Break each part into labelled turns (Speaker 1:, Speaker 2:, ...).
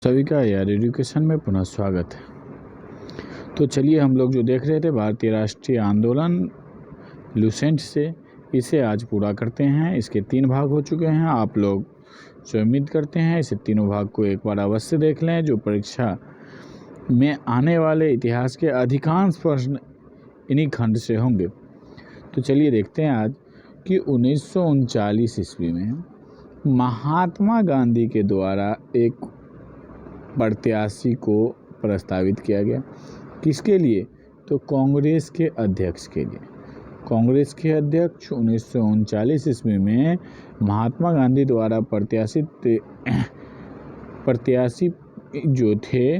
Speaker 1: सभी का यार एजुकेशन में पुनः स्वागत है। तो चलिए हम लोग जो देख रहे थे भारतीय राष्ट्रीय आंदोलन लुसेंट से, इसे आज पूरा करते हैं। इसके 3 भाग हो चुके हैं। आप लोग जो उम्मीद करते हैं इसे तीनों भाग को एक बार अवश्य देख लें, जो परीक्षा में आने वाले इतिहास के अधिकांश प्रश्न इन्हीं खंड से होंगे। तो चलिए देखते हैं आज कि 1939 ईस्वी में महात्मा गांधी के द्वारा एक प्रत्याशी को प्रस्तावित किया गया। किसके लिए? तो कांग्रेस के अध्यक्ष के लिए। कांग्रेस के अध्यक्ष 1939 ईस्वी में महात्मा गांधी द्वारा प्रत्याशी जो थे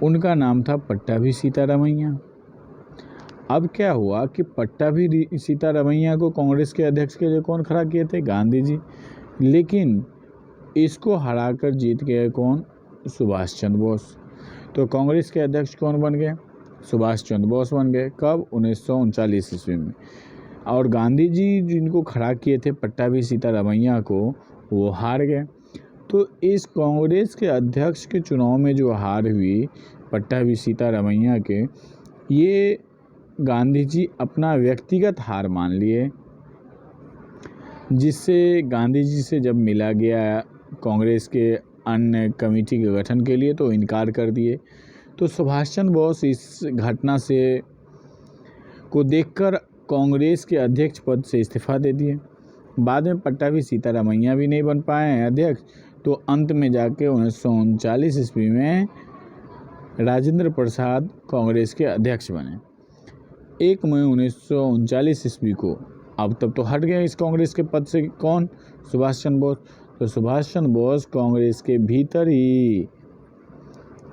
Speaker 1: उनका नाम था पट्टाभी सीतारामैया। अब क्या हुआ कि पट्टाभी सीतारामैया को कांग्रेस के अध्यक्ष के लिए कौन खड़ा किए थे? गांधी जी। लेकिन इसको हराकर जीत गए कौन? सुभाष चंद्र बोस। तो कांग्रेस के अध्यक्ष कौन बन गए? सुभाष चंद्र बोस बन गए। कब? 1939 ईस्वी में। और गांधी जी जिनको खड़ा किए थे पट्टाभी सीतारामैया को, वो हार गए। तो इस कांग्रेस के अध्यक्ष के चुनाव में जो हार हुई पट्टाभी सीतारामैया के, ये गांधी जी अपना व्यक्तिगत हार मान लिए, जिससे गांधी जी से जब मिला गया कांग्रेस के अन्य कमेटी के गठन के लिए तो इनकार कर दिए। तो सुभाष चंद्र बोस इस घटना से को देखकर कांग्रेस के अध्यक्ष पद से इस्तीफा दे दिए। बाद में पट्टाभी सीतारामैया भी नहीं बन पाए अध्यक्ष, तो अंत में जाके 1939 ईस्वी में राजेंद्र प्रसाद कांग्रेस के अध्यक्ष बने। 1 मई 1939 ईस्वी को, अब तब तो हट गए इस कांग्रेस के पद से कौन? सुभाष चंद्र बोस। तो सुभाष चंद्र बोस कांग्रेस के भीतर ही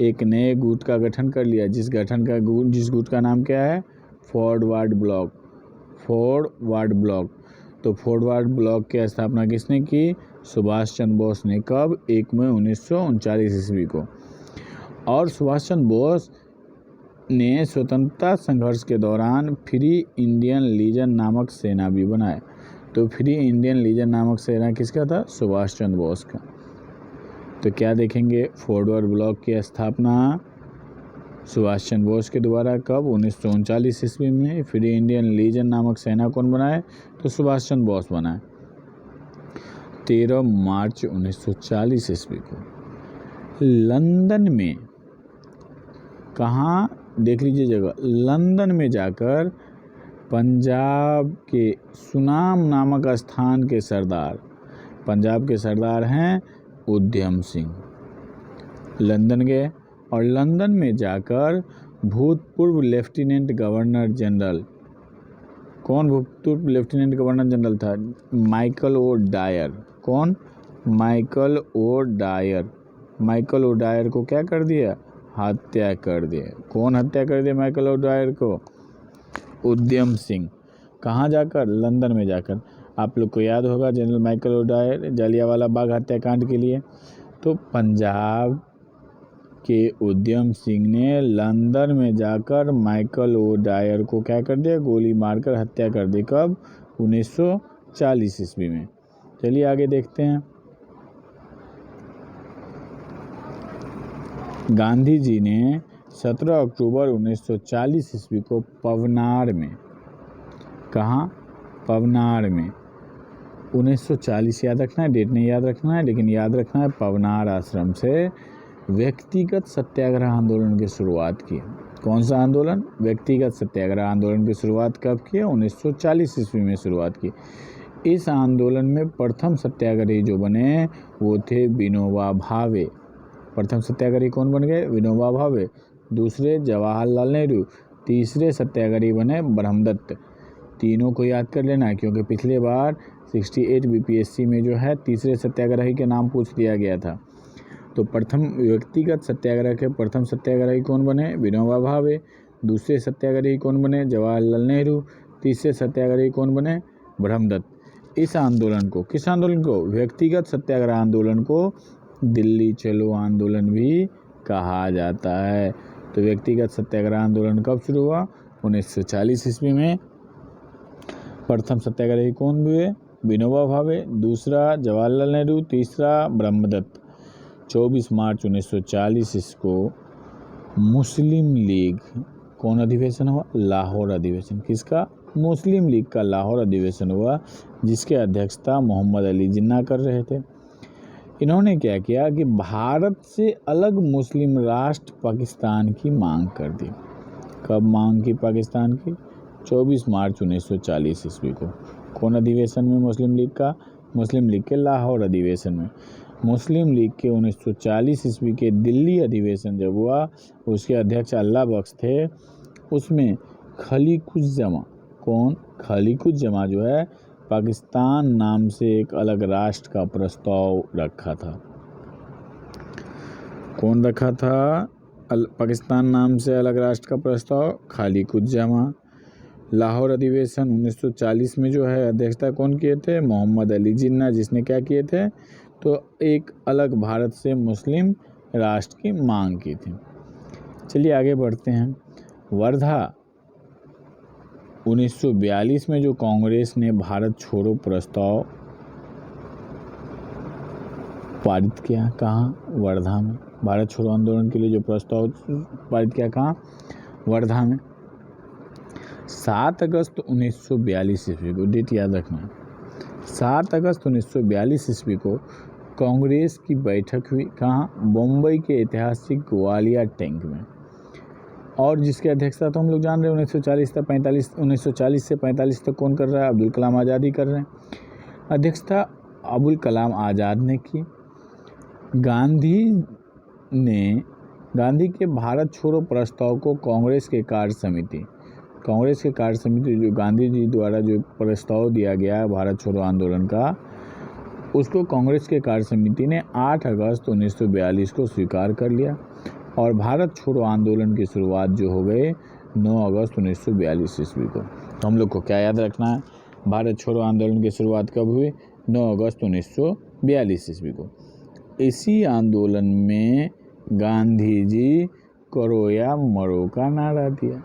Speaker 1: एक नए गुट का गठन कर लिया, जिस गुट का नाम क्या है? Forward block. Forward block. तो फॉरवर्ड ब्लॉक की स्थापना किसने की? सुभाष चंद्र बोस ने। कब? 1 मई 1939 ईस्वी को। और सुभाष चंद्र बोस ने स्वतंत्रता संघर्ष के दौरान फ्री इंडियन लीजन नामक सेना भी बनाए। तो फ्री इंडियन लीजन नामक सेना किसका था? सुभाष चंद्र बोस का। तो क्या देखेंगे? फॉरवर्ड ब्लॉक की स्थापना सुभाष चंद्र बोस के द्वारा। कब? 1939 ईस्वी में। फ्री इंडियन लीजन नामक सेना कौन बनाए? तो सुभाष चंद्र बोस बनाए। 13 मार्च 1940 ईस्वी को लंदन में, कहाँ देख लीजिए जगह, लंदन में जाकर पंजाब के सुनाम नामक स्थान के सरदार, पंजाब के सरदार हैं उधम सिंह, लंदन गए। और लंदन में जाकर भूतपूर्व लेफ्टिनेंट गवर्नर जनरल, कौन भूतपूर्व लेफ्टिनेंट गवर्नर जनरल था? Michael O Dyer. कौन? Michael O Dyer. Michael O Dyer को क्या कर दिया? हत्या कर दिया। कौन हत्या कर दिया माइकल ओ डायर को? उधम सिंह। कहाँ जाकर? लंदन में जाकर। आप लोग को याद होगा general Michael O Dyer Jallianwala Bagh हत्याकांड के लिए। तो पंजाब के उधम सिंह ने लंदन में जाकर माइकल ओ डायर को क्या कर दिया? गोली मारकर हत्या कर दी। कब? 1940 ईस्वी में। चलिए आगे देखते हैं। गांधी जी ने 17 अक्टूबर 1940 ईस्वी को पवनार में, कहाँ? पवनार में। 1940 याद रखना है, डेट नहीं याद रखना है, लेकिन याद रखना है पवनार आश्रम से व्यक्तिगत सत्याग्रह आंदोलन की शुरुआत की। कौन सा आंदोलन? व्यक्तिगत सत्याग्रह आंदोलन की शुरुआत कब की? 1940 ईस्वी में शुरुआत की। इस आंदोलन में प्रथम सत्याग्रही जो बने वो थे विनोबा भावे। प्रथम सत्याग्रही कौन बन गए? विनोबा भावे। दूसरे जवाहरलाल नेहरू। तीसरे सत्याग्रही बने ब्रह्मदत्त। तीनों को याद कर लेना, क्योंकि पिछले बार 68 बीपीएससी में जो है तीसरे सत्याग्रही के नाम पूछ लिया गया था। तो प्रथम व्यक्तिगत सत्याग्रह के प्रथम सत्याग्रही कौन बने? विनोबा भावे। दूसरे सत्याग्रही कौन बने? जवाहरलाल नेहरू। तीसरे सत्याग्रही कौन बने? ब्रह्मदत्त। इस आंदोलन को, किस आंदोलन को? व्यक्तिगत सत्याग्रह आंदोलन को दिल्ली चलो आंदोलन भी कहा जाता है। तो व्यक्तिगत सत्याग्रह आंदोलन कब शुरू हुआ? 1940 ईस्वी में। प्रथम सत्याग्रही कौन हुए? विनोबा भावे। दूसरा जवाहरलाल नेहरू। तीसरा ब्रह्मदत्त। 24 मार्च 1940 इसको मुस्लिम लीग, कौन अधिवेशन हुआ? लाहौर अधिवेशन। किसका? मुस्लिम लीग का लाहौर अधिवेशन हुआ, जिसके अध्यक्षता मोहम्मद अली जिन्ना कर रहे थे। इन्होंने क्या किया कि भारत से अलग मुस्लिम राष्ट्र पाकिस्तान की मांग कर दी। कब मांग की पाकिस्तान की? 24 मार्च 1940 ईस्वी को। कौन अधिवेशन में? मुस्लिम लीग का, मुस्लिम लीग के लाहौर अधिवेशन में। मुस्लिम लीग के 1940 ईस्वी के दिल्ली अधिवेशन जब हुआ, उसके अध्यक्ष अल्लाह बख्श थे। उसमें खलीकुज्जमा, कौन? खलीकुज्जमा जो है, पाकिस्तान नाम से एक अलग राष्ट्र का प्रस्ताव रखा था। कौन रखा था पाकिस्तान नाम से अलग राष्ट्र का प्रस्ताव? खलीकुज्जमा। लाहौर अधिवेशन 1940 में जो है अध्यक्षता कौन किए थे? मोहम्मद अली जिन्ना, जिसने क्या किए थे? तो एक अलग भारत से मुस्लिम राष्ट्र की मांग की थी। चलिए आगे बढ़ते हैं। वर्धा 1942 में जो कांग्रेस ने भारत छोड़ो प्रस्ताव पारित किया, कहाँ? वर्धा में। भारत छोड़ो आंदोलन के लिए जो प्रस्ताव पारित किया, कहाँ? वर्धा में। 7 अगस्त 1942 ईस्वी को, डेट याद रखना, 7 अगस्त 1942 ईस्वी को कांग्रेस की बैठक हुई, कहाँ? बम्बई के ऐतिहासिक ग्वालियर टैंक में। और जिसके अध्यक्षता तो हम लोग जान रहे हैं 1940 से 45 तक कौन कर रहा है? अब्दुल कलाम आज़ाद ही कर रहे हैं। अध्यक्षता अबुल कलाम आज़ाद ने की। गांधी के भारत छोड़ो प्रस्ताव को कांग्रेस के कार्य समिति जो गांधी जी द्वारा जो प्रस्ताव दिया गया है भारत छोड़ो आंदोलन का, उसको कांग्रेस के कार्य समिति ने 8 अगस्त 1942 को स्वीकार कर लिया। और भारत छोड़ो आंदोलन की शुरुआत जो हो गई 9 अगस्त 1942 ईस्वी को। तो हम लोग को क्या याद रखना है? भारत छोड़ो आंदोलन की शुरुआत कब हुई? 9 अगस्त 1942 ईस्वी को। इसी आंदोलन में गांधी जी करो या मरो का नारा दिया।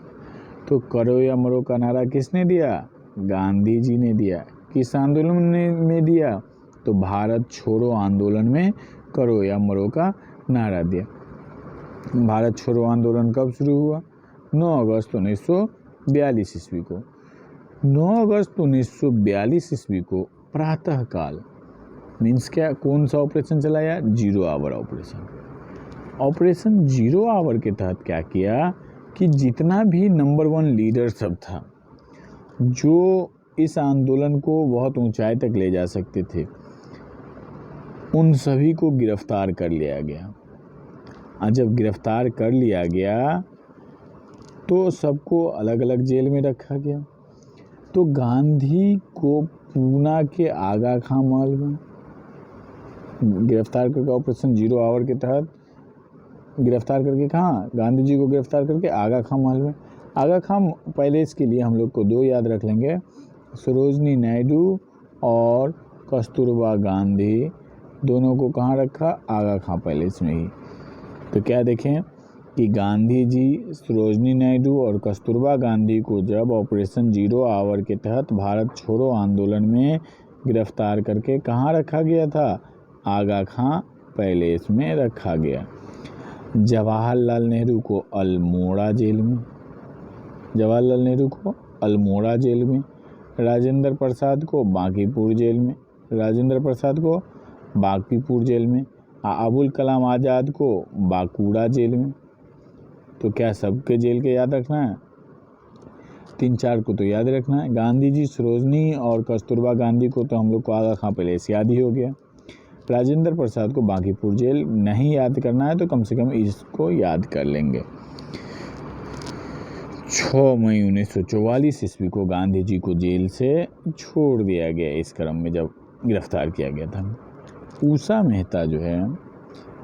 Speaker 1: तो करो या मरो का नारा किसने दिया? गांधी जी ने दिया। किस आंदोलन में दिया? तो भारत छोड़ो आंदोलन में करो या मरो का नारा दिया। भारत छोड़ो आंदोलन कब शुरू हुआ? 9 अगस्त 1942 ईस्वी को। 9 अगस्त 1942 ईस्वी को प्रातःकाल मीन्स क्या, कौन सा ऑपरेशन चलाया? 0 आवर ऑपरेशन। ऑपरेशन 0 आवर के तहत क्या किया कि जितना भी नंबर 1 लीडर सब था, जो इस आंदोलन को बहुत ऊंचाई तक ले जा सकते थे, उन सभी को गिरफ्तार कर लिया गया। जब गिरफ्तार कर लिया गया तो सबको अलग अलग जेल में रखा गया। तो गांधी को पूना के आगा खां महल में गिरफ्तार करके, ऑपरेशन 0 आवर के तहत गिरफ्तार करके, कहाँ? गांधी जी को गिरफ्तार करके आगा खां महल में। आगा खां पैलेस के लिए हम लोग को 2 याद रख लेंगे, सरोजनी नायडू और कस्तूरबा गांधी, दोनों को कहाँ रखा? आगा खां पैलेस में ही। तो क्या देखें कि गांधी जी, सरोजनी नायडू और कस्तूरबा गांधी को जब ऑपरेशन 0 आवर के तहत भारत छोड़ो आंदोलन में गिरफ्तार करके कहाँ रखा गया था? आगा खां पैलेस में रखा गया। जवाहरलाल नेहरू को अल्मोड़ा जेल में, राजेंद्र प्रसाद को बांकीपुर जेल में, अबुल कलाम आज़ाद को बांकुड़ा जेल में। तो क्या सबके जेल के याद रखना है? 3-4 को तो याद रखना है। गांधी जी, सरोजनी और कस्तूरबा गांधी को तो हम लोग को आगा खां पैलेस याद ही हो गया। राजेंद्र प्रसाद को बांकीपुर जेल नहीं याद करना है तो कम से कम इसको याद कर लेंगे। 6 मई 1944 ईस्वी को गांधी जी को जेल से छोड़ दिया गया, इस क्रम में जब गिरफ्तार किया गया था। उषा मेहता जो है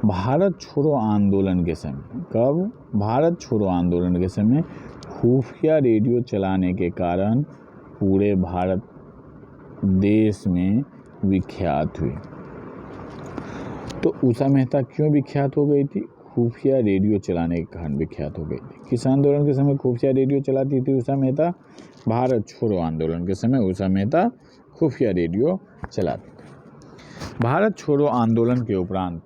Speaker 1: भारत छोड़ो आंदोलन के समय, कब? भारत छोड़ो आंदोलन के समय खुफिया रेडियो चलाने के कारण पूरे भारत देश में विख्यात हुई। तो उषा मेहता क्यों विख्यात हो गई थी? खुफिया रेडियो चलाने के कारण विख्यात हो गई थी। किस आंदोलन के समय खुफिया रेडियो चलाती थी उषा मेहता? भारत छोड़ो आंदोलन के समय उषा मेहता खुफिया रेडियो चलाती थी। भारत छोड़ो आंदोलन के उपरांत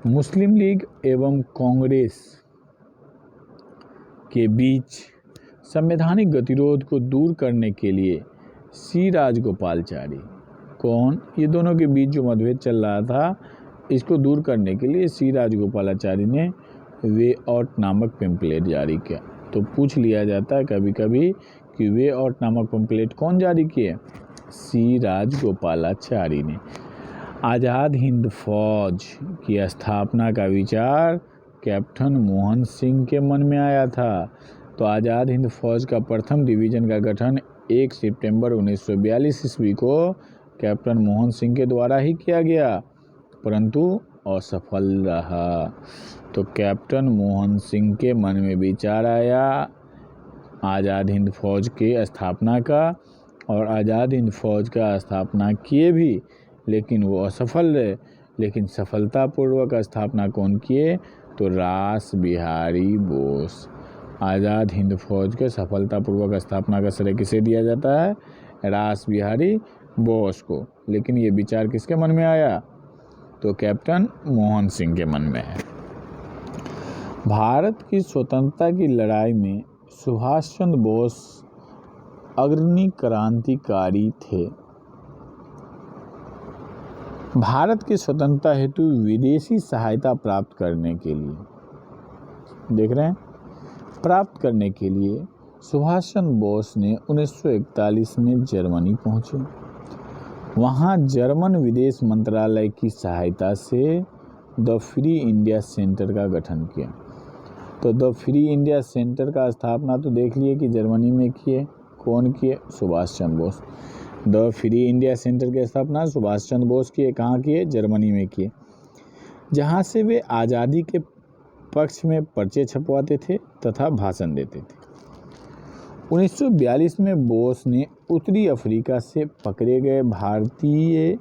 Speaker 1: मुस्लिम लीग एवं कांग्रेस के बीच संवैधानिक गतिरोध को दूर करने के लिए सी राजगोपालाचारी, कौन? ये दोनों के बीच जो मतभेद चल रहा था, इसको दूर करने के लिए सी राजगोपालाचारी ने वे आउट नामक पेम्पलेट जारी किया। तो पूछ लिया जाता है कभी कभी कि वे आउट नामक पेम्पलेट कौन जारी किए? सी राजगोपालाचारी ने। आज़ाद हिंद फौज की स्थापना का विचार कैप्टन मोहन सिंह के मन में आया था। तो आज़ाद हिंद फौज का प्रथम डिवीज़न का गठन 1 सितंबर 1942 ईस्वी को कैप्टन मोहन सिंह के द्वारा ही किया गया, परंतु असफल रहा। तो कैप्टन मोहन सिंह के मन में विचार आया आज़ाद हिंद फौज के स्थापना का, और आज़ाद हिंद फौज का स्थापना किए भी, लेकिन वो असफल रहे। लेकिन सफलतापूर्वक स्थापना कौन किए? तो रास बिहारी बोस। आज़ाद हिंद फौज के सफलतापूर्वक स्थापना का श्रेय किसे दिया जाता है? रास बिहारी बोस को। लेकिन ये विचार किसके मन में आया? तो कैप्टन मोहन सिंह के मन में है। भारत की स्वतंत्रता की लड़ाई में सुभाष चंद्र बोस अग्रणी क्रांतिकारी थे। भारत की स्वतंत्रता हेतु विदेशी सहायता प्राप्त करने के लिए, देख रहे हैं, प्राप्त करने के लिए सुभाष चंद्र बोस ने 1941 में जर्मनी पहुंचे। वहां जर्मन विदेश मंत्रालय की सहायता से द फ्री इंडिया सेंटर का गठन किया। तो द फ्री इंडिया सेंटर का स्थापना तो देख लिए कि जर्मनी में किए, कौन किए? Subhash Chandra Bose. The free India centre की स्थापना सुभाष चंद्र बोस किए, कहाँ किए? जर्मनी में किए, जहाँ से वे आज़ादी के पक्ष में पर्चे छपवाते थे तथा भाषण देते थे। 1942 में बोस ने उत्तरी अफ्रीका से पकड़े गए भारतीय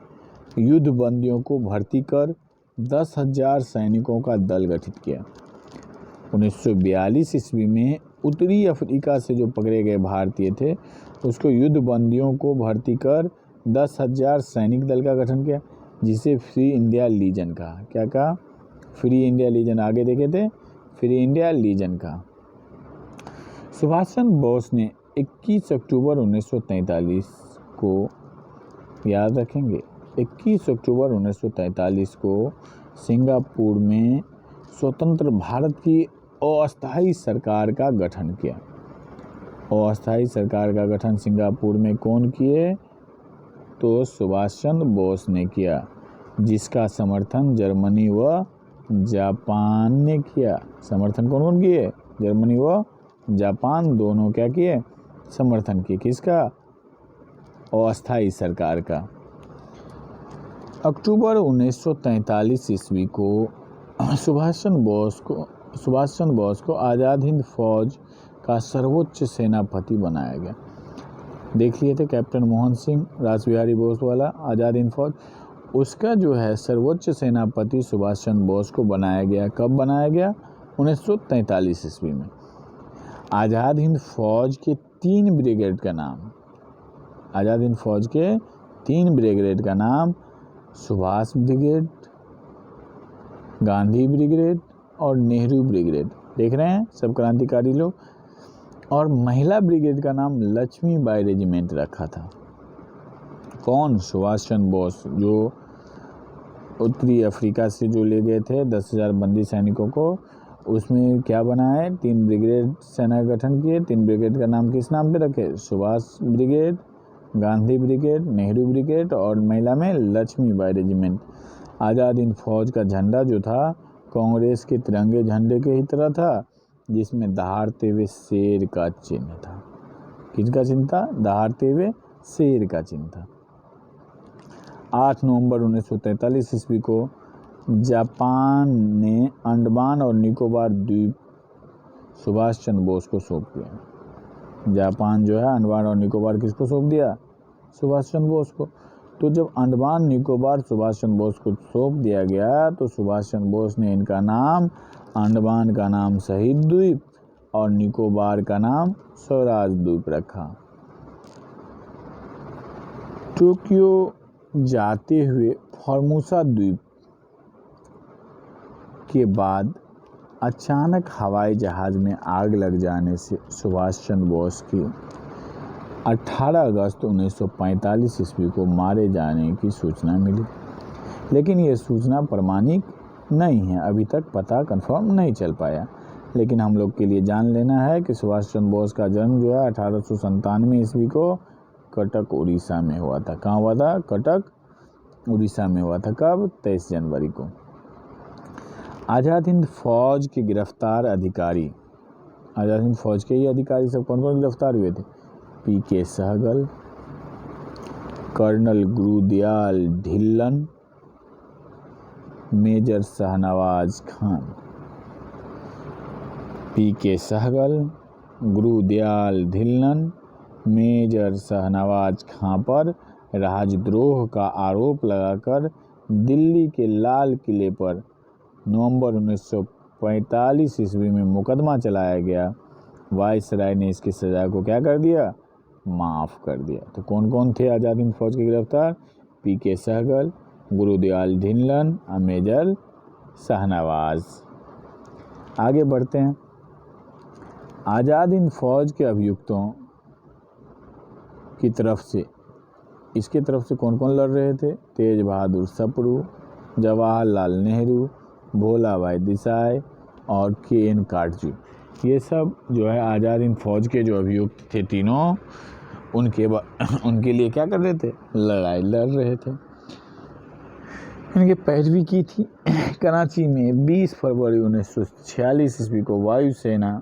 Speaker 1: युद्धबंदियों को भर्ती कर 10,000 सैनिकों का दल गठित किया। 1942 ईस्वी में उत्तरी अफ्रीका से जो पकड़े गए भारतीय थे, उसको युद्धबंदियों को भर्ती कर 10,000 सैनिक दल का गठन किया, जिसे फ्री इंडिया लीजन कहा। क्या कहा? Free India Legion. आगे देखे थे, फ्री इंडिया लीजन का। सुभाष चंद्र बोस ने 21 अक्टूबर 1943 को, याद रखेंगे, 21 अक्टूबर 1943 को सिंगापुर में स्वतंत्र भारत की अस्थायी सरकार का गठन किया। अस्थायी सरकार का गठन सिंगापुर में कौन किए? तो सुभाष चंद्र बोस ने किया, जिसका समर्थन जर्मनी व जापान ने किया। समर्थन कौन कौन किए? जर्मनी व जापान दोनों क्या किए? समर्थन किए। किसका? अस्थायी सरकार का। अक्टूबर 1943 ईस्वी को सुभाष चंद्र बोस को आज़ाद हिंद फौज का सर्वोच्च सेनापति बनाया गया। देख लिए थे कैप्टन मोहन सिंह, रास बिहारी बोस वाला आज़ाद हिंद फौज, उसका जो है सर्वोच्च सेनापति सुभाष चंद्र बोस को बनाया गया। कब बनाया गया? 1943 ईस्वी में। आज़ाद हिंद फौज के 3 ब्रिगेड का नाम, आज़ाद हिंद फौज के 3 ब्रिगेड का नाम सुभाष ब्रिगेड, गांधी ब्रिगेड और नेहरू ब्रिगेड। देख रहे हैं सब क्रांतिकारी लोग। और महिला ब्रिगेड का नाम लक्ष्मीबाई रेजिमेंट रखा था। कौन? सुभाष चंद्र बोस, जो उत्तरी अफ्रीका से जो ले गए थे 10,000 बंदी सैनिकों को, उसमें क्या बनाए? 3 ब्रिगेड सेना गठन किए। 3 ब्रिगेड का नाम किस नाम पे रखे? Subhash brigade, Gandhi brigade, Nehru brigade और महिला में लक्ष्मीबाई रेजिमेंट। आज़ाद हिंद फौज का झंडा जो था कांग्रेस के तिरंगे झंडे के ही तरह था, जिसमें दहाड़ते हुए शेर का चिन्ह था। किसका चिन्ह था? दहाड़ते हुए शेर का चिन्ह था। 8 नवंबर 1943 ईस्वी को जापान ने अंडमान और निकोबार द्वीप सुभाष चंद्र बोस को सौंप दिया। जापान जो है अंडमान और निकोबार किसको सौंप दिया? सुभाष चंद्र बोस को। तो जब अंडमान निकोबार सुभाष चंद्र बोस को सौंप दिया गया, तो सुभाष चंद्र बोस ने इनका नाम, अंडमान का नाम शहीद द्वीप और निकोबार का नाम स्वराज द्वीप रखा। टोक्यो जाते हुए फॉर्मोसा द्वीप के बाद अचानक हवाई जहाज़ में आग लग जाने से सुभाष चंद्र बोस की 18 अगस्त 1945 ईस्वी को मारे जाने की सूचना मिली, लेकिन ये सूचना प्रमाणिक नहीं है। अभी तक पता कंफर्म नहीं चल पाया, लेकिन हम लोग के लिए जान लेना है कि सुभाष चंद्र बोस का जन्म जो है 1897 ईस्वी को कटक उड़ीसा में हुआ था। कहाँ हुआ था? कटक उड़ीसा में हुआ था। कब? 23 जनवरी को। आज़ाद हिंद फौज के गिरफ्तार अधिकारी, आज़ाद हिंद फौज के ही अधिकारी सब कौन कौन गिरफ्तार हुए थे? पीके सहगल, कर्नल गुरुदयाल ढिल्लन, मेजर शाहनवाज खान। पीके सहगल, गुरुदयाल ढिल्लन, मेजर शाहनवाज खां पर राजद्रोह का आरोप लगाकर दिल्ली के लाल किले पर नवंबर 1945 ईस्वी में मुकदमा चलाया गया। वायसराय ने इसकी सज़ा को क्या कर दिया? माफ़ कर दिया। तो कौन कौन थे आज़ाद हिंद फौज के गिरफ्तार? पीके सहगल, गुरुदयाल ढिल्लन और मेजर शाहनवाज। आगे बढ़ते हैं। आज़ाद हिंद फौज के अभियुक्तों की तरफ से, इसके तरफ से कौन कौन लड़ रहे थे? तेज बहादुर सप्रू, जवाहरलाल नेहरू, भोला भाई देसाई और के.एन. काटजू। ये सब जो है आज़ाद हिंद फौज के जो अभियुक्त थे तीनों, उनके लिए क्या कर रहे थे? लड़ाई लड़ रहे थे। इनके पैरवी की थी कराची में 20 फरवरी 1946 ईस्वी को वायुसेना,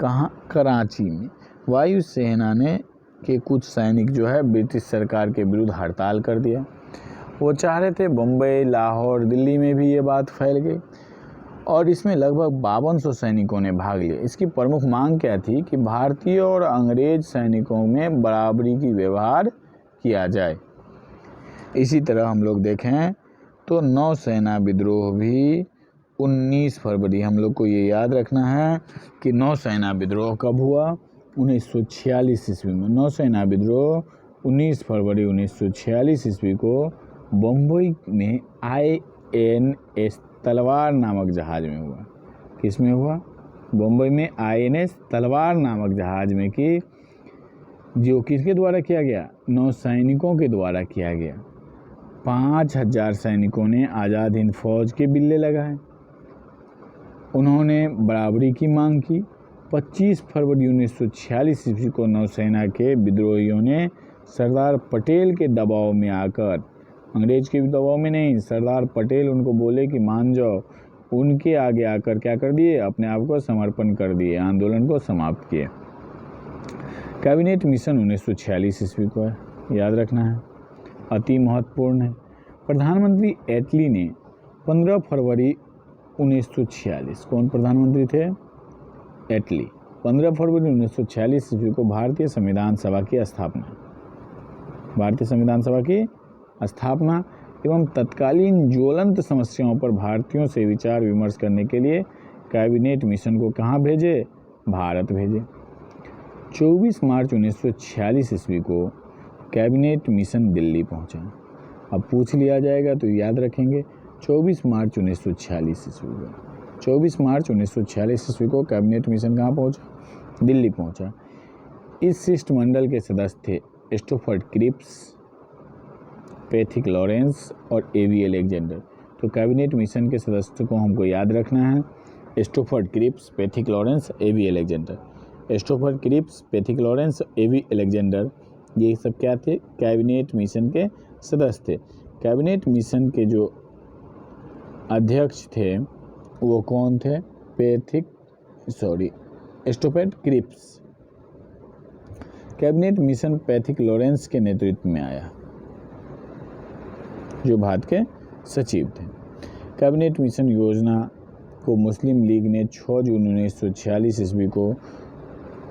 Speaker 1: कहाँ? कराची में वायुसेना ने के कुछ सैनिक जो है ब्रिटिश सरकार के विरुद्ध हड़ताल कर दिया। वो चाह रहे थे, बम्बई, लाहौर, दिल्ली में भी ये बात फैल गई और इसमें लगभग 5200 सैनिकों ने भाग लिया। इसकी प्रमुख मांग क्या थी कि भारतीय और अंग्रेज सैनिकों में बराबरी की व्यवहार किया जाए। इसी तरह हम लोग देखें तो नौसेना विद्रोह भी 19 फरवरी, हम लोग को ये याद रखना है कि नौसेना विद्रोह कब हुआ? 1946 ईस्वी में। नौसेना विद्रोह 19 फरवरी 1946 ईस्वी को बम्बई में INS तलवार नामक जहाज में हुआ। किस में हुआ? बम्बई में INS तलवार नामक जहाज में, कि जो किसके द्वारा किया गया? नौसैनिकों के द्वारा किया गया। 5000 सैनिकों ने आज़ाद हिंद फौज के बिल्ले लगाए। उन्होंने बराबरी की मांग की। 25 फरवरी 1946 ईस्वी को नौसेना के विद्रोहियों ने सरदार पटेल के दबाव में आकर, अंग्रेज के दबाव में नहीं, सरदार पटेल उनको बोले कि मान जाओ, उनके आगे आकर क्या कर दिए? अपने आप को समर्पण कर दिए, आंदोलन को समाप्त किए। कैबिनेट मिशन 1946 ईस्वी को है, याद रखना है, अति महत्वपूर्ण है। प्रधानमंत्री एटली ने 15 फरवरी 1946, कौन प्रधानमंत्री थे? एटली। 15 फरवरी 1946 ईस्वी को भारतीय संविधान सभा की स्थापना, भारतीय संविधान सभा की स्थापना एवं तत्कालीन ज्वलंत समस्याओं पर भारतीयों से विचार विमर्श करने के लिए कैबिनेट मिशन को कहाँ भेजे? भारत भेजे। 24 मार्च 1946 ईस्वी को कैबिनेट मिशन दिल्ली पहुंचा। अब पूछ लिया जाएगा तो याद रखेंगे, 24 मार्च 1946 ईस्वी को, 24 मार्च 1946 ईस्वी को कैबिनेट मिशन कहाँ पहुंचा? दिल्ली पहुंचा। इस शिष्टमंडल के सदस्य थे स्टोफर्ड क्रिप्स, पैथिक लॉरेंस और एवी अलेक्जेंडर। तो कैबिनेट मिशन के सदस्यों को हमको याद रखना है, स्टोफर्ड क्रिप्स, पैथिक लॉरेंस, एवी अलेक्जेंडर। स्टोफर्ड क्रिप्स, पैथिक लॉरेंस, एवी अलेक्जेंडर, ये सब क्या थे? कैबिनेट मिशन के सदस्य थे। कैबिनेट मिशन के जो अध्यक्ष थे वो कौन थे? Stafford Cripps. Cabinet mission Pethick Lawrence के नेतृत्व में आया, जो भारत के सचिव थे। कैबिनेट मिशन योजना को मुस्लिम लीग ने 6 जून 1946 ईस्वी को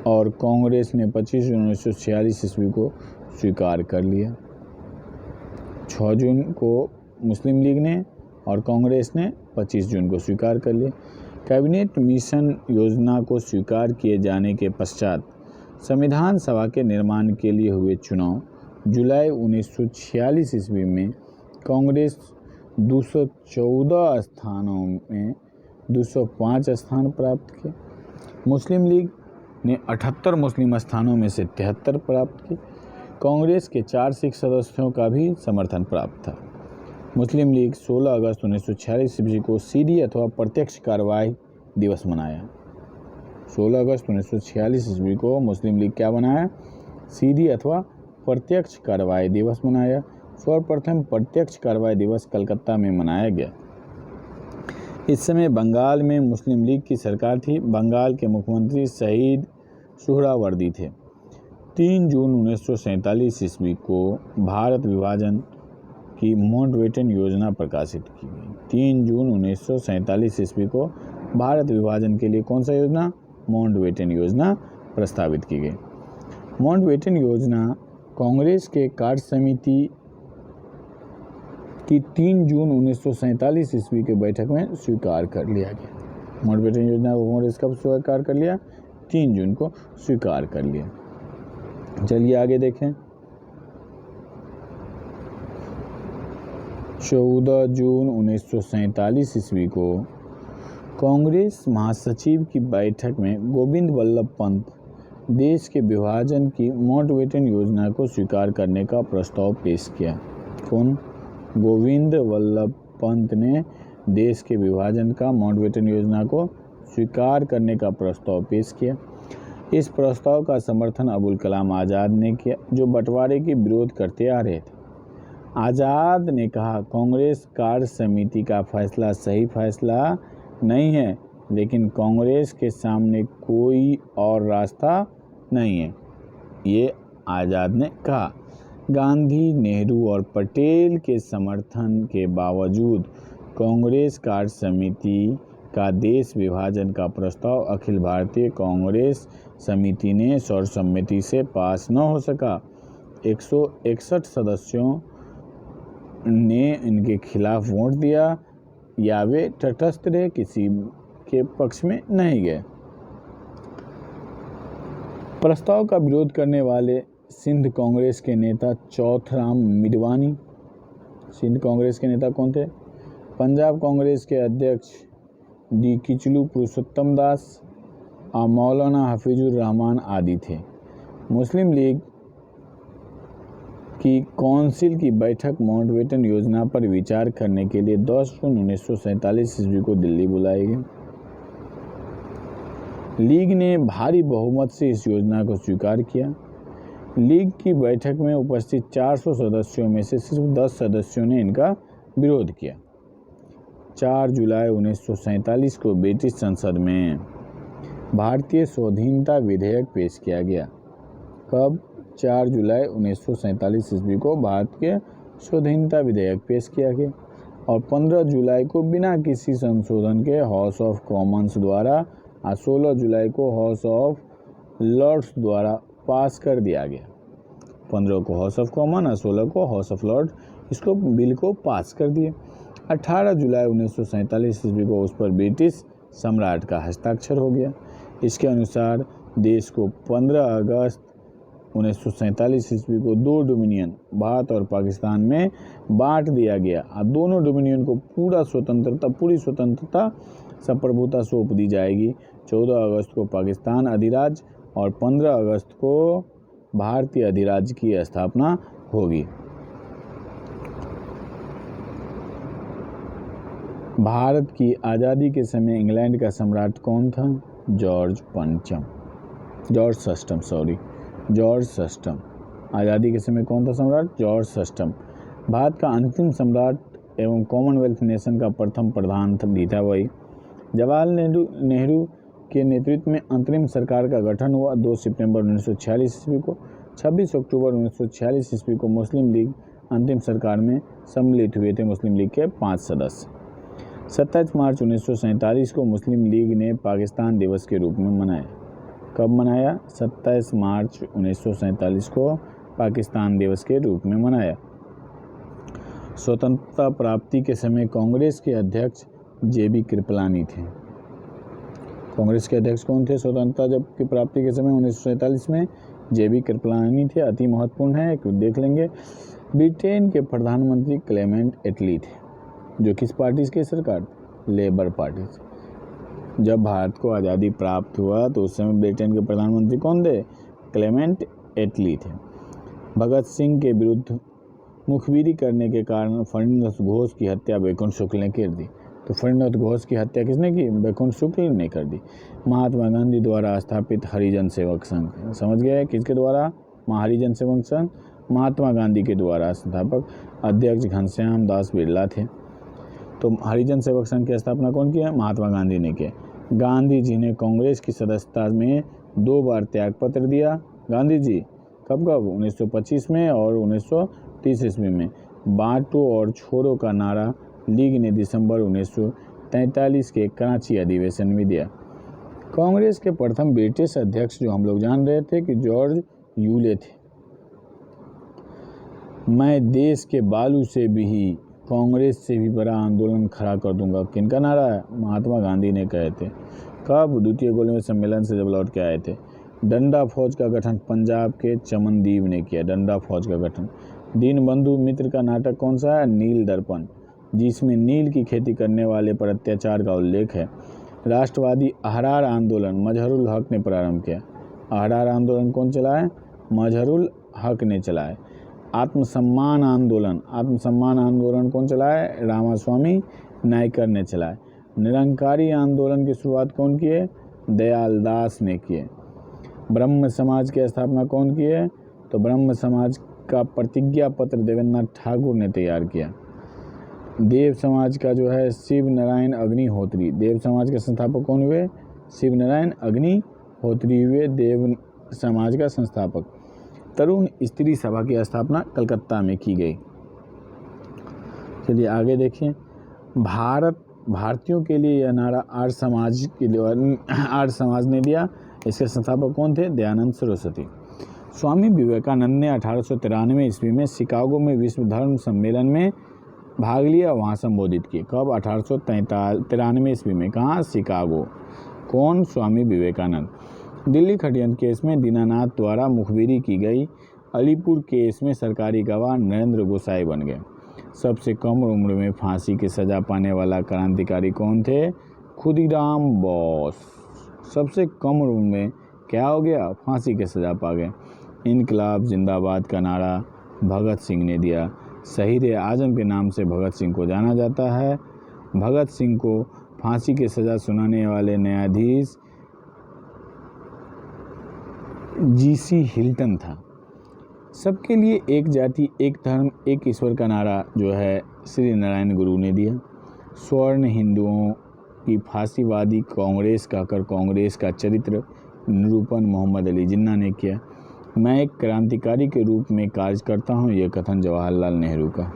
Speaker 1: और कांग्रेस ने 25 जून 1946 ईस्वी को स्वीकार कर लिया। 6 जून को मुस्लिम लीग ने और कांग्रेस ने 25 जून को स्वीकार कर लिया। कैबिनेट मिशन योजना को स्वीकार किए जाने के पश्चात संविधान सभा के निर्माण के लिए हुए चुनाव जुलाई 1946 ईस्वी में कांग्रेस 214 स्थानों में 205 स्थान प्राप्त किए। मुस्लिम लीग ने 78 मुस्लिम स्थानों में से 73 प्राप्त किए। कांग्रेस के 4 सिख सदस्यों का भी समर्थन प्राप्त था। मुस्लिम लीग 16 अगस्त 1946 ईस्वी को सीधी अथवा प्रत्यक्ष कार्रवाई दिवस मनाया। 16 अगस्त 1946 ईस्वी को मुस्लिम लीग क्या बनाया? सीधी अथवा प्रत्यक्ष कार्रवाई दिवस मनाया। सर्वप्रथम प्रत्यक्ष कार्रवाई दिवस कलकत्ता में मनाया गया। इस समय बंगाल में मुस्लिम लीग की सरकार थी। बंगाल के मुख्यमंत्री शहीद सुहरावर्दी थे। 3 जून 1947 ईस्वी को भारत विभाजन की माउंटबेटन योजना प्रकाशित की गई। 3 जून 1947 ईस्वी को भारत विभाजन के लिए कौन सा योजना? माउंटबेटन योजना प्रस्तावित की गई। माउंटबेटन योजना कांग्रेस के कार्य समिति की 3 जून 1947 ईस्वी के बैठक में स्वीकार कर लिया गया। माउंटबेटन योजना को कांग्रेस कब स्वीकार कर लिया? 3 जून को स्वीकार कर लिया। चलिए आगे देखें। 14 जून 1947 ईस्वी को कांग्रेस महासचिव की बैठक में गोविंद वल्लभ पंत देश के विभाजन की माउंटबेटन योजना को स्वीकार करने का प्रस्ताव पेश किया। कौन? गोविंद वल्लभ पंत ने देश के विभाजन का माउंटबेटन योजना को स्वीकार करने का प्रस्ताव पेश किया। इस प्रस्ताव का समर्थन अबुल कलाम आज़ाद ने किया, जो बंटवारे की विरोध करते आ रहे थे। आज़ाद ने कहा, कांग्रेस कार्य समिति का फैसला सही फैसला नहीं है, लेकिन कांग्रेस के सामने कोई और रास्ता नहीं है, ये आज़ाद ने कहा। गांधी, नेहरू और पटेल के समर्थन के बावजूद कांग्रेस कार्य समिति का देश विभाजन का प्रस्ताव अखिल भारतीय कांग्रेस समिति ने सर्वसम्मति से पास न हो सका। 161 सदस्यों ने इनके खिलाफ वोट दिया या वे तटस्थ रहे, किसी के पक्ष में नहीं गए। प्रस्ताव का विरोध करने वाले सिंध कांग्रेस के नेता चौथराम मिडवानी। सिंध कांग्रेस के नेता कौन थे? पंजाब कांग्रेस के अध्यक्ष डी किचलू पुरुषोत्तम दास और मौलाना हफीजुर रहमान आदि थे। मुस्लिम लीग की काउंसिल की बैठक माउंटबेटन योजना पर विचार करने के लिए 10 जून 1947 ईस्वी को दिल्ली बुलाई गई। लीग ने भारी बहुमत से इस योजना को स्वीकार किया। लीग की बैठक में उपस्थित 400 सदस्यों में से सिर्फ 10 सदस्यों ने इनका विरोध किया। 4 जुलाई 1947 को ब्रिटिश संसद में भारतीय स्वाधीनता विधेयक पेश किया गया। कब? 4 जुलाई 1947 ईस्वी को भारत के स्वाधीनता विधेयक पेश किया गया और 15 जुलाई को बिना किसी संशोधन के हाउस ऑफ कॉमन्स द्वारा और 16 जुलाई को हाउस ऑफ लॉर्ड्स द्वारा पास कर दिया गया। 15 को हाउस ऑफ कॉमन और 16 को हाउस ऑफ लॉर्ड इसको बिल को पास कर दिए। 18 जुलाई 1947 ईस्वी को उस पर ब्रिटिश सम्राट का हस्ताक्षर हो गया। इसके अनुसार देश को 15 अगस्त 1947 ईस्वी को 2 डोमिनियन भारत और पाकिस्तान में बांट दिया गया और दोनों डोमिनियन को पूरी स्वतंत्रता संप्रभुता सौंप दी जाएगी। 14 अगस्त को पाकिस्तान अधिराज्य और 15 अगस्त को भारतीय अधिराज्य की स्थापना होगी। भारत की आज़ादी के समय इंग्लैंड का सम्राट कौन था? जॉर्ज षष्ठम। आज़ादी के समय कौन था सम्राट? जॉर्ज षष्ठम। भारत का अंतिम सम्राट एवं कॉमनवेल्थ नेशन का प्रथम प्रधान भी था वही। जवाहरलाल नेहरू के नेतृत्व में अंतरिम सरकार का गठन हुआ 2 सितंबर 1946 ईस्वी को। 26 अक्टूबर 1946 ईस्वी को मुस्लिम लीग अंतिम सरकार में सम्मिलित हुए थे। मुस्लिम लीग के 5 सदस्य। 27 मार्च 1947 को मुस्लिम लीग ने पाकिस्तान दिवस के रूप में मनाया। कब मनाया? 27 मार्च 1947 को पाकिस्तान दिवस के रूप में मनाया। स्वतंत्रता प्राप्ति के समय कांग्रेस के अध्यक्ष जेबी कृपलानी थे। कांग्रेस के अध्यक्ष कौन थे स्वतंत्रता जब की प्राप्ति के समय 1947 में? जेबी कृपलानी थे। अति महत्वपूर्ण है, देख लेंगे। ब्रिटेन के प्रधानमंत्री क्लेमेंट एटली थे। जो किस पार्टी की सरकार? लेबर पार्टी से। जब भारत को आज़ादी प्राप्त हुआ तो उस समय ब्रिटेन के प्रधानमंत्री कौन थे? क्लेमेंट एटली थे। भगत सिंह के विरुद्ध मुखबिरी करने के कारण फणिंद्र घोष की हत्या बैकुंठ शुक्ल ने कर दी। तो फणिंद्र घोष की हत्या किसने की? बैकुंठ शुक्ल ने कर दी। महात्मा गांधी द्वारा स्थापित हरिजन सेवक संघ, समझ गए किसके द्वारा? हरिजन सेवक संघ महात्मा गांधी के द्वारा संस्थापक अध्यक्ष घनश्याम दास बिरला थे। तो हरिजन सेवक संघ की स्थापना कौन किया? महात्मा गांधी ने किया। गांधी जी ने कांग्रेस की सदस्यता में 2 बार त्यागपत्र दिया। गांधी जी कब 1925 में और 1930 ईस्वी में। बांटो और छोड़ो का नारा लीग ने दिसंबर 1943 के कराची अधिवेशन में दिया। कांग्रेस के प्रथम ब्रिटिश अध्यक्ष जो हम लोग जान रहे थे कि जॉर्ज यूले थे। मैं देश के बालू से भी कांग्रेस से भी बड़ा आंदोलन खड़ा कर दूंगा, किनका नारा है? महात्मा गांधी ने कहे थे। कब? द्वितीय गोलमेज सम्मेलन से जब लौट के आए थे। डंडा फौज का गठन पंजाब के चमनदीप ने किया। डंडा फौज का गठन। दीनबंधु मित्र का नाटक कौन सा है? नील दर्पण, जिसमें नील की खेती करने वाले पर अत्याचार का उल्लेख है। राष्ट्रवादी अहरार आंदोलन मजहरुल हक ने प्रारंभ किया। अहरार आंदोलन कौन चलाए? मजहरुल हक ने चलाए। आत्मसम्मान आंदोलन कौन चलाए? रामास्वामी नायकर ने चलाए। निरंकारी आंदोलन की शुरुआत कौन किए? दयाल दास ने किए। ब्रह्म समाज की स्थापना कौन किए? तो ब्रह्म समाज का प्रतिज्ञा पत्र देवेंद्रनाथ ठाकुर ने तैयार किया। देव समाज का जो है शिव नारायण अग्निहोत्री। देव समाज के संस्थापक कौन हुए? शिव नारायण अग्निहोत्री हुए देव समाज का संस्थापक। तरुण स्त्री सभा की स्थापना कलकत्ता में की गई। चलिए आगे देखिए। भारतीयों के लिए यह नारा आर्य समाज ने दिया। इसके संस्थापक कौन थे? दयानंद सरस्वती। स्वामी विवेकानंद ने 1893 ईस्वी में शिकागो में विश्व धर्म सम्मेलन में भाग लिया, वहाँ संबोधित किए। कब? 1893 ईस्वी में। कहाँ? शिकागो। कौन? स्वामी विवेकानंद। दिल्ली खटियन केस में दीनानाथ द्वारा मुखबिरी की गई। अलीपुर केस में सरकारी गवाह नरेंद्र गोसाई बन गए। सबसे कम उम्र में फांसी की सज़ा पाने वाला क्रांतिकारी कौन थे? खुदीराम बोस। सबसे कम उम्र में क्या हो गया? फांसी की सज़ा पा गए। इनकलाब जिंदाबाद का नारा भगत सिंह ने दिया। शहीद आजम के नाम से भगत सिंह को जाना जाता है। भगत सिंह को फांसी की सज़ा सुनाने वाले न्यायाधीश जीसी हिल्टन था। सबके लिए एक जाति एक धर्म एक ईश्वर का नारा जो है श्री नारायण गुरु ने दिया। स्वर्ण हिंदुओं की फांसीवादी कांग्रेस कहकर कांग्रेस का चरित्र निरूपण मोहम्मद अली जिन्ना ने किया। मैं एक क्रांतिकारी के रूप में कार्य करता हूँ, यह कथन जवाहरलाल नेहरू का।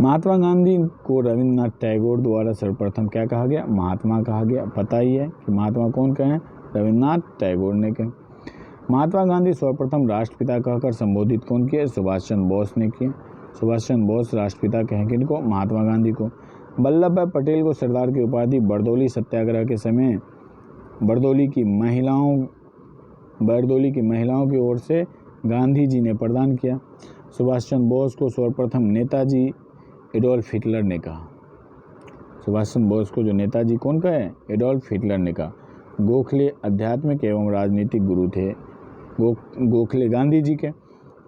Speaker 1: महात्मा गांधी को रविन्द्रनाथ टैगोर द्वारा सर्वप्रथम क्या कहा गया? महात्मा कहा गया। पता ही है कि महात्मा कौन कहें? रविन्द्रनाथ टैगोर ने कहे। महात्मा गांधी सर्वप्रथम राष्ट्रपिता कहकर संबोधित कौन किए? सुभाष चंद्र बोस ने किए। सुभाष चंद्र बोस राष्ट्रपिता कहें किनको? महात्मा गांधी को। वल्लभ भाई पटेल को सरदार की उपाधि बरदौली सत्याग्रह के समय बरदौली की महिलाओं की ओर से गांधी जी ने प्रदान किया। सुभाष चंद्र बोस को सर्वप्रथम नेताजी एडोल्फ हिटलर ने कहा। सुभाष चंद्र बोस को जो नेताजी कौन कहे? एडोल्फ हिटलर ने कहा। गोखले आध्यात्मिक एवं राजनीतिक गुरु थे। गोखले गांधी जी के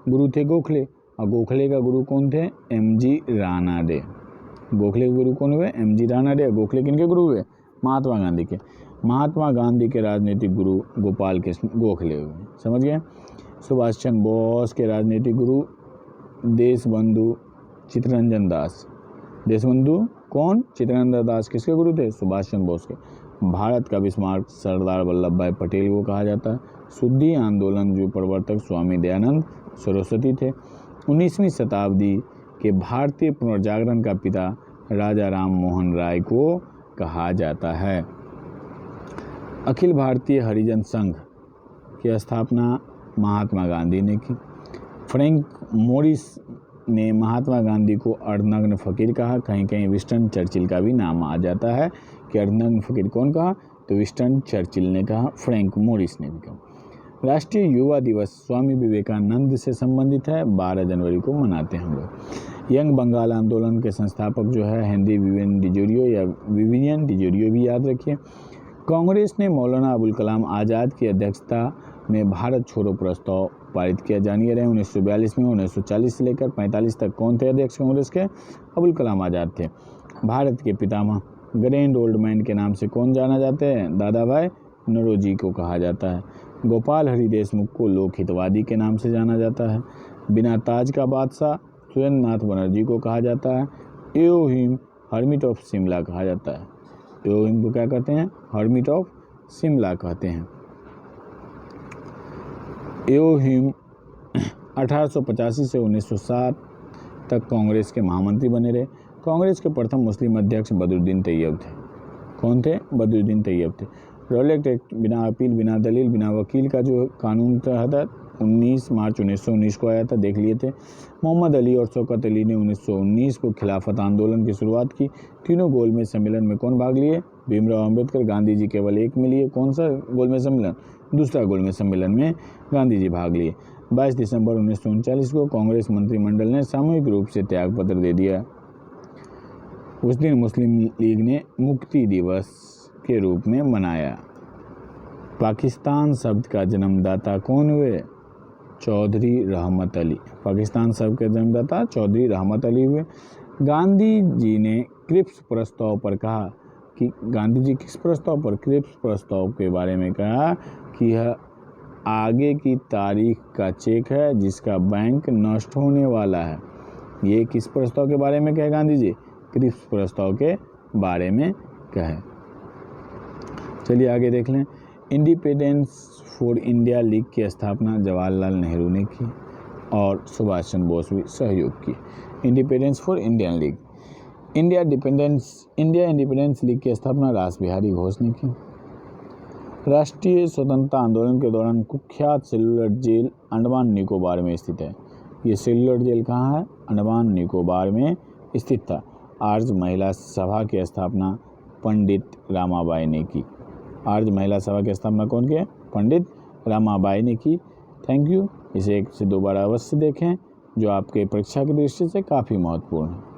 Speaker 1: गुरु थे गोखले, और गोखले का गुरु कौन थे? एमजी रानाडे। गोखले के गुरु कौन हुए? एमजी रानाडे। गोखले किनके गुरु हुए? महात्मा गांधी के। महात्मा गांधी के राजनीतिक गुरु गोपाल कृष्ण गोखले हुए। समझ गए? सुभाष चंद्र बोस के राजनीतिक गुरु देशबंधु चित्तरंजन दास। देशबंधु कौन? चित्तरंजन दास किसके गुरु थे? सुभाष चंद्र बोस के। भारत का बिस्मार्क सरदार वल्लभ भाई पटेल को कहा जाता है। शुद्धि आंदोलन जो प्रवर्तक स्वामी दयानंद सरस्वती थे। 19वीं शताब्दी के भारतीय पुनर्जागरण का पिता राजा राम मोहन राय को कहा जाता है। अखिल भारतीय हरिजन संघ की स्थापना महात्मा गांधी ने की। फ्रैंक मोरिस ने महात्मा गांधी को अर्धनग्न फकीर कहा। कहीं कहीं विंस्टन चर्चिल का भी नाम आ जाता है कि अर्धनग्न फकीर कौन कहा? तो विंस्टन चर्चिल ने कहा, फ्रैंक मोरिस ने भी कहा। राष्ट्रीय युवा दिवस स्वामी विवेकानंद से संबंधित है, 12 जनवरी को मनाते हैं हम लोग। यंग बंगाल आंदोलन के संस्थापक जो है हेनरी विवियन डिजोरियो या विवियन डिजोरियो भी याद रखिए। कांग्रेस ने मौलाना अबुल कलाम आज़ाद की अध्यक्षता में भारत छोड़ो प्रस्ताव पारित किया। जानिए रहे 1942 में। 1940 से लेकर 45 तक कौन थे अध्यक्ष कांग्रेस के? अबुल कलाम आज़ाद थे। भारत के पितामह ग्रैंड ओल्ड मैन के नाम से कौन जाना जाते हैं? दादा भाई नौरोजी को कहा जाता है। गोपाल हरि देशमुख को लोक हितवादी के नाम से जाना जाता है। बिना ताज का बादशाह सुरेंद्रनाथ बनर्जी को कहा जाता है। एओहिम हर्मिट ऑफ शिमला कहा जाता है। एओहिम को क्या कहते हैं? हर्मिट ऑफ शिमला कहते हैं। एओहिम 1885 से 1907 तक कांग्रेस के महामंत्री बने रहे। कांग्रेस के प्रथम मुस्लिम अध्यक्ष बदरुद्दीन तैयब थे। कौन थे? बदरुद्दीन तैयब थे। रॉलेट एक्ट बिना अपील, बिना दलील, बिना वकील का जो कानून था 19 मार्च 1919 को आया था, देख लिए थे। मोहम्मद अली और शौकत अली ने 1919 को खिलाफत आंदोलन की शुरुआत की। तीनों गोलमेज सम्मेलन में कौन भाग लिए? भीमराव अम्बेडकर। गांधी जी केवल एक में लिए। कौन सा गोलमेज सम्मेलन? दूसरा गोलमेज सम्मेलन में गांधी जी भाग लिए। 22 दिसंबर 1939 को कांग्रेस मंत्रिमंडल ने सामूहिक रूप से त्यागपत्र दे दिया। उस दिन मुस्लिम लीग ने मुक्ति दिवस के रूप में मनाया। पाकिस्तान शब्द का जन्मदाता कौन हुए? चौधरी रहमत अली। पाकिस्तान शब्द के जन्मदाता चौधरी रहमत अली हुए। गांधी जी ने क्रिप्स प्रस्ताव पर कहा कि गांधी जी किस प्रस्ताव पर? क्रिप्स प्रस्ताव के बारे में कहा कि यह आगे की तारीख का चेक है जिसका बैंक नष्ट होने वाला है। ये किस प्रस्ताव के बारे में कहे गांधी जी? क्रिप्स प्रस्ताव के बारे में कहे। चलिए आगे देख लें। इंडिपेंडेंस फॉर इंडिया लीग की स्थापना जवाहरलाल नेहरू ने की और सुभाष चंद्र बोस भी सहयोग किए। Independence for Indian league. India independence league की स्थापना रास बिहारी घोष ने की। राष्ट्रीय स्वतंत्रता आंदोलन के दौरान कुख्यात सेलुलर जेल अंडमान निकोबार में स्थित है। ये सेलुलर जेल कहाँ है? अंडमान निकोबार में स्थित था। आर्य महिला सभा की स्थापना पंडित रामाबाई ने की। आर्य महिला सभा की स्थापना कौन की? पंडित रामाबाई ने की। Thank you. इसे 1 से 2 बार अवश्य देखें, जो आपके परीक्षा की दृष्टि से काफ़ी महत्वपूर्ण है।